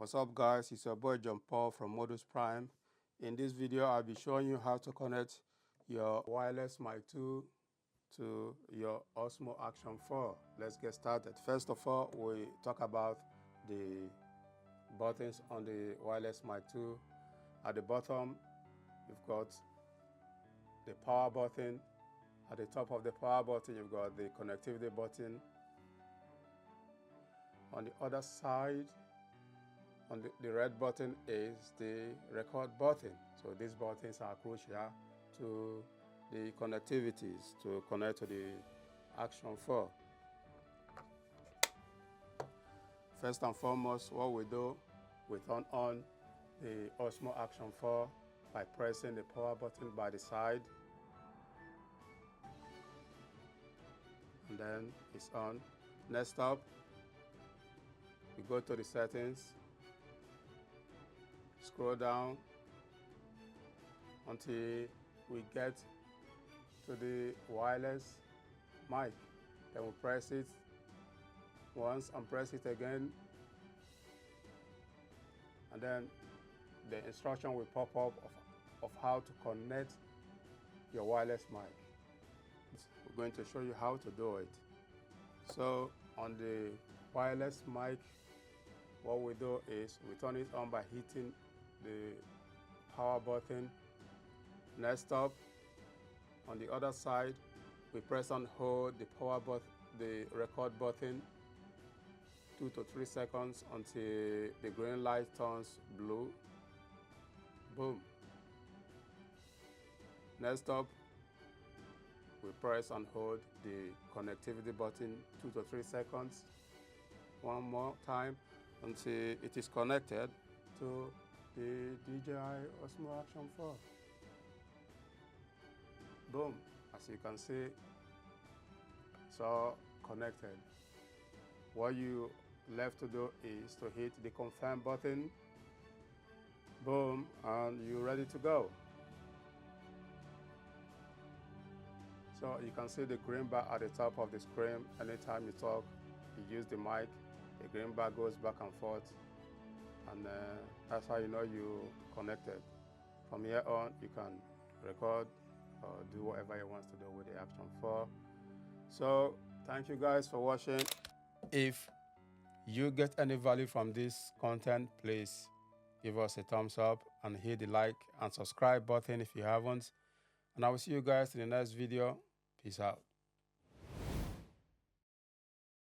What's up, guys? It's your boy John Paul from Modus Prime. In this video, I'll be showing you how to connect your wireless mic 2 to your Osmo Action 4. Let's get started. First of all, we talk about the buttons on the wireless mic 2. At the bottom, you've got the power button. At the top of the power button, you've got the connectivity button. On the other side, on the red button is the record button. So these buttons are crucial to the connectivities to connect to the Action 4. First and foremost, what we do, we turn on the Osmo Action 4 by pressing the power button by the side, and then it's on. Next up, we go to the settings, scroll down until we get to the wireless mic. Then we press it once and press it again, and then the instruction will pop up of how to connect your wireless mic. We're going to show you how to do it. So on the wireless mic, what we do is we turn it on by hitting the power button. Next up, on the other side, we press and hold the record button 2 to 3 seconds until the green light turns blue. Boom. Next up, we press and hold the connectivity button 2 to 3 seconds. One more time until it is connected to the DJI Osmo Action 4. Boom. As you can see, it's all connected. What you left to do is to hit the confirm button. Boom, and you're ready to go. So you can see the green bar at the top of the screen. Anytime you talk, you use the mic, the green bar goes back and forth, and that's how you know you connected. From here on, you can record or do whatever you want to do with the Action 4. So thank you guys for watching. If you get any value from this content, please give us a thumbs up and hit the like and subscribe button if you haven't. And I will see you guys in the next video. Peace out.